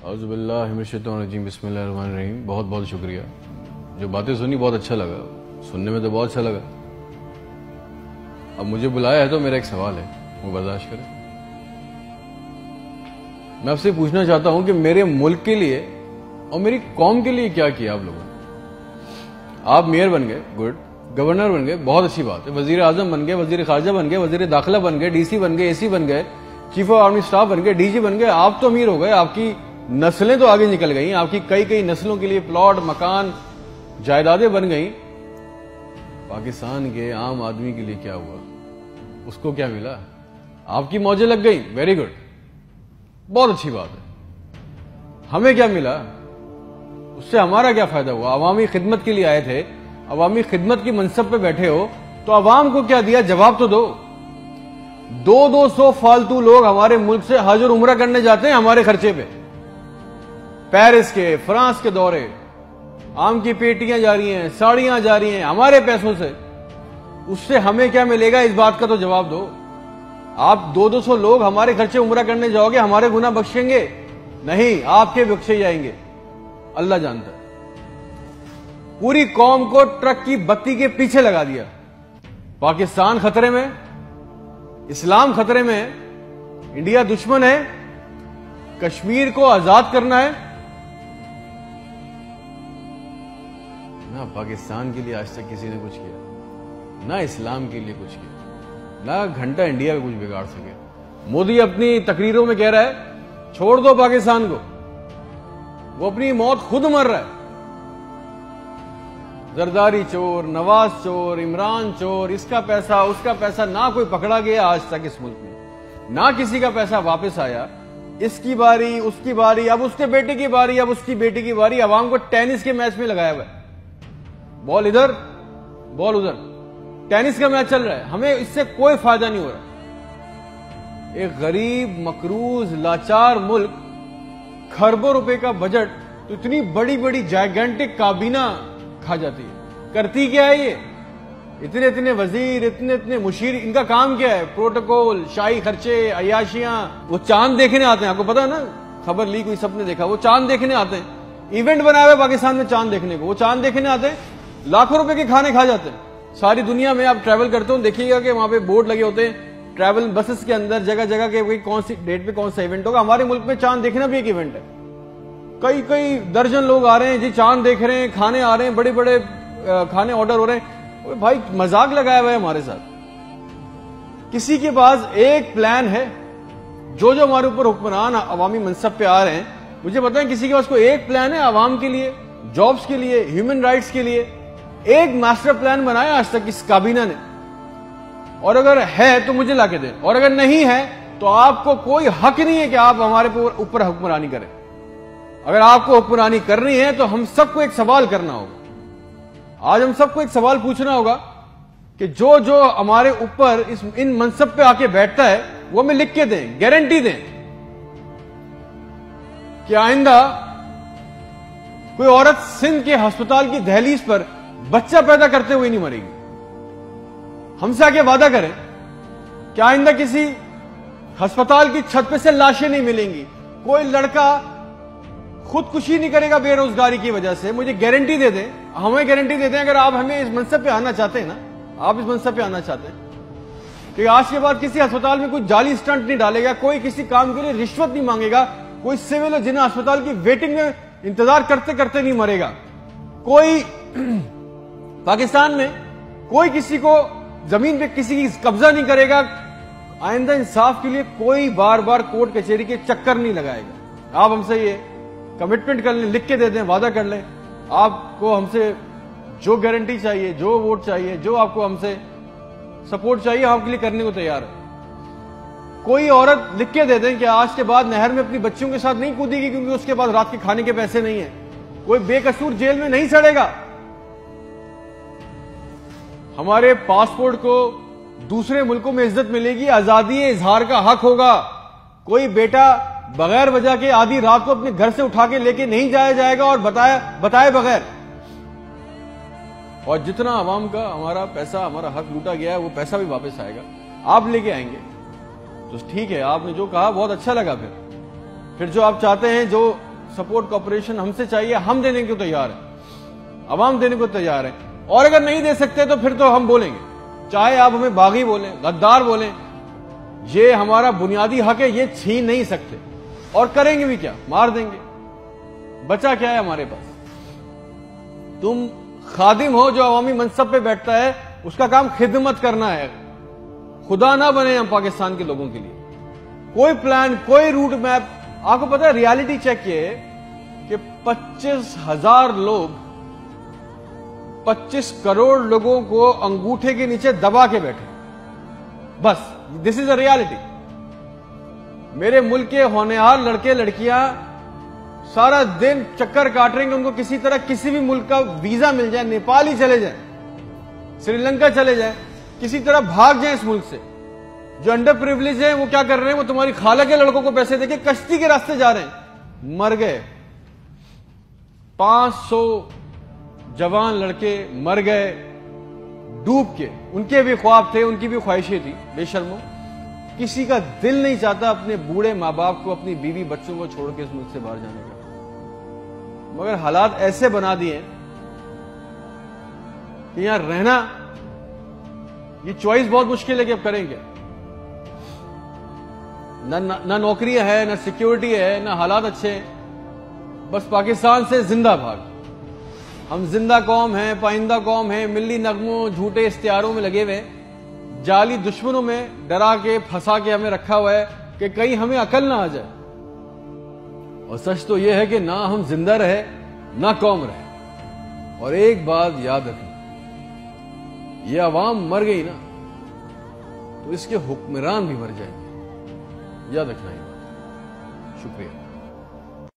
औज़ुबिल्लाहिमिनश्शैतानिर्रजीम बिस्मिल्लाहिर्रहमानिर्रहीम। बहुत बहुत शुक्रिया। जो बातें सुनी बहुत अच्छा लगा, सुनने में तो बहुत अच्छा लगा। अब मुझे बुलाया है तो मेरा एक सवाल है, वो बर्दाश्त करें। मैं आपसे पूछना चाहता हूं कि मेरे मुल्क के लिए और मेरी कौम के लिए क्या किया आप लोगों ने। आप मेयर बन गए, गुड। गवर्नर बन गए, बहुत अच्छी बात है। वजीर आजम बन गए, वजीर खारजा बन गए, वजीर दाखिला बन गए, डीसी बन गए, एसी बन गए, चीफ ऑफ आर्मी स्टाफ बन गए, डीजी बन गए। आप तो अमीर हो गए, आपकी नस्लें तो आगे निकल गई, आपकी कई कई नस्लों के लिए प्लॉट, मकान, जायदादें बन गई। पाकिस्तान के आम आदमी के लिए क्या हुआ? उसको क्या मिला? आपकी मौजें लग गई, वेरी गुड, बहुत अच्छी बात है। हमें क्या मिला? उससे हमारा क्या फायदा हुआ? अवामी खिदमत के लिए आए थे, अवामी खिदमत की मनसब पे बैठे हो, तो अवाम को क्या दिया? जवाब तो दो। 200 फालतू लोग हमारे मुल्क से हज और उम्रा करने जाते हैं हमारे खर्चे पे। पेरिस के, फ्रांस के दौरे, आम की पेटियां जा रही हैं, साड़ियां जा रही हैं हमारे पैसों से। उससे हमें क्या मिलेगा? इस बात का तो जवाब दो। आप 200 लोग हमारे खर्चे उम्रा करने जाओगे, हमारे गुनाह बख्शेंगे? नहीं, आपके बख्शे जाएंगे, अल्लाह जानता है। पूरी कौम को ट्रक की बत्ती के पीछे लगा दिया। पाकिस्तान खतरे में, इस्लाम खतरे में है, इंडिया दुश्मन है, कश्मीर को आजाद करना है। ना पाकिस्तान के लिए आज तक किसी ने कुछ किया, ना इस्लाम के लिए कुछ किया, ना घंटा इंडिया में कुछ बिगाड़ सके। मोदी अपनी तकरीरों में कह रहा है छोड़ दो पाकिस्तान को, वो अपनी मौत खुद मर रहा है। जरदारी चोर, नवाज चोर, इमरान चोर, इसका पैसा उसका पैसा, ना कोई पकड़ा गया आज तक इस मुल्क में, ना किसी का पैसा वापस आया। इसकी बारी, उसकी बारी, अब उसके बेटे की बारी, अब उसकी बेटी की बारी। अवाम को टेनिस के मैच में लगाया हुआ है, बॉल इधर बॉल उधर, टेनिस का मैच चल रहा है। हमें इससे कोई फायदा नहीं हो रहा। एक गरीब, मकरूज, लाचार मुल्क, खरबों रुपए का बजट तो इतनी बड़ी बड़ी जायगेंटिक काबीना खा जाती है। करती क्या है ये? इतने इतने वजीर, इतने इतने मुशीर, इनका काम क्या है? प्रोटोकॉल, शाही खर्चे, अयाशियां। वो चांद देखने आते हैं, आपको पता है ना, खबर ली कोई, सबने देखा, वो चांद देखने आते हैं। इवेंट बनाया हुआ पाकिस्तान में चांद देखने को, वो चांद देखने आते हैं, लाखों रुपए के खाने खा जाते हैं। सारी दुनिया में आप ट्रैवल करते हो, देखिएगा कि वहां पे बोर्ड लगे होते हैं ट्रैवल बसेस के अंदर, जगह जगह के कौन सी डेट पे कौन सा इवेंट होगा। हमारे मुल्क में चांद देखना भी एक इवेंट है। कई कई दर्जन लोग आ रहे हैं जी, चांद देख रहे हैं, खाने आ रहे हैं, बड़े बड़े खाने ऑर्डर हो रहे हैं। भाई मजाक लगाया हुआ है हमारे साथ। किसी के पास एक प्लान है? जो जो हमारे ऊपर हुक्मरान अवामी मनसब पे आ रहे हैं, मुझे बताएं, किसी के पास कोई एक प्लान है अवाम के लिए, जॉब्स के लिए, ह्यूमन राइट्स के लिए? एक मास्टर प्लान बनाया आज तक इस काबीना ने? और अगर है तो मुझे लाके दें, और अगर नहीं है तो आपको कोई हक नहीं है कि आप हमारे ऊपर हुक्मरानी करें। अगर आपको हुक्मरानी करनी है तो हम सबको एक सवाल करना होगा। आज हम सबको एक सवाल पूछना होगा कि जो जो हमारे ऊपर इन मनसब पे आके बैठता है वो हमें लिख के दें, गारंटी दें कि आइंदा कोई औरत सिंध के अस्पताल की दहलीज पर बच्चा पैदा करते हुए नहीं मरेगी। हमसे आके वादा करें कि आइंदा किसी अस्पताल की छत पे से लाशें नहीं मिलेंगी, कोई लड़का खुदकुशी नहीं करेगा बेरोजगारी की वजह से। मुझे गारंटी दे दें, हमें गारंटी दे दें, अगर आप हमें इस मनसब पे आना चाहते हैं ना, आप इस मनसब पे आना चाहते हैं कि आज के बाद किसी अस्पताल में कोई जाली स्टंट नहीं डालेगा, कोई किसी काम के लिए रिश्वत नहीं मांगेगा, कोई सिविल जिन्हें अस्पताल की वेटिंग में इंतजार करते करते नहीं मरेगा, कोई पाकिस्तान में कोई किसी को जमीन पे किसी की कब्जा नहीं करेगा। आइंदा इंसाफ के लिए कोई बार बार कोर्ट कचहरी के चक्कर नहीं लगाएगा। आप हमसे ये कमिटमेंट कर लें, लिख के दे दें, वादा कर लें। आपको हमसे जो गारंटी चाहिए, जो वोट चाहिए, जो आपको हमसे सपोर्ट चाहिए, हम आपके लिए करने को तैयार है। कोई औरत लिख के दे दें कि आज के बाद नहर में अपनी बच्चियों के साथ नहीं कूदेगी क्योंकि उसके पास रात के खाने के पैसे नहीं है। कोई बेकसूर जेल में नहीं सड़ेगा। हमारे पासपोर्ट को दूसरे मुल्कों में इज्जत मिलेगी, आजादी इजहार का हक होगा। कोई बेटा बगैर वजह के आधी रात को अपने घर से उठा के लेके नहीं जाया जाएगा और बताए बगैर। और जितना आवाम का हमारा पैसा, हमारा हक लूटा गया है, वो पैसा भी वापस आएगा, आप लेके आएंगे। तो ठीक है, आपने जो कहा बहुत अच्छा लगा। फिर जो आप चाहते हैं, जो सपोर्ट कॉपरेशन हमसे चाहिए, हम देने को तैयार हैं, अवाम देने को तैयार है। और अगर नहीं दे सकते तो फिर तो हम बोलेंगे, चाहे आप हमें बागी बोलें, गद्दार बोलें, ये हमारा बुनियादी हक है, ये छीन नहीं सकते। और करेंगे भी क्या, मार देंगे। बचा क्या है हमारे पास? तुम खादिम हो जो अवामी मनसब पे बैठता है, उसका काम खिदमत करना है। खुदा ना बने हम पाकिस्तान के लोगों के लिए। कोई प्लान, कोई रूट मैप। आपको पता है रियलिटी चेक ये कि 25,000 लोग 25 करोड़ लोगों को अंगूठे के नीचे दबा के बैठे। बस दिस इज अ रियलिटी। मेरे मुल्क के होनहार लड़के लड़कियां सारा दिन चक्कर काट रहे हैं कि उनको किसी तरह किसी भी मुल्क का वीजा मिल जाए, नेपाल ही चले जाए, श्रीलंका चले जाए, किसी तरह भाग जाए इस मुल्क से। जो अंडर प्रिविलेज है वो क्या कर रहे हैं? वो तुम्हारी खाला के लड़कों को पैसे देके कश्ती के रास्ते जा रहे हैं। मर गए 500 जवान लड़के, मर गए डूब के। उनके भी ख्वाब थे, उनकी भी ख्वाहिशें थी। बेशर्मो, किसी का दिल नहीं चाहता अपने बूढ़े माँ बाप को, अपनी बीवी बच्चों को छोड़ के इस मुल्क से बाहर जाने का। मगर हालात ऐसे बना दिए कि यहां रहना, ये चॉइस बहुत मुश्किल है कि अब करेंगे। ना नौकरियां है, ना सिक्योरिटी है, ना हालात अच्छे हैं। बस पाकिस्तान से जिंदा भाग। हम जिंदा कौम हैं, पाइंदा कौम हैं, मिल्ली नगमों, झूठे इश्तिहारों में लगे हुए, जाली दुश्मनों में डरा के फंसा के हमें रखा हुआ है कि कहीं हमें अकल ना आ जाए। और सच तो यह है कि ना हम जिंदा रहे, ना कौम रहे। और एक बात याद रखना, ये अवाम मर गई ना तो इसके हुक्मरान भी मर जाएंगे। याद रखना ये बात। शुक्रिया।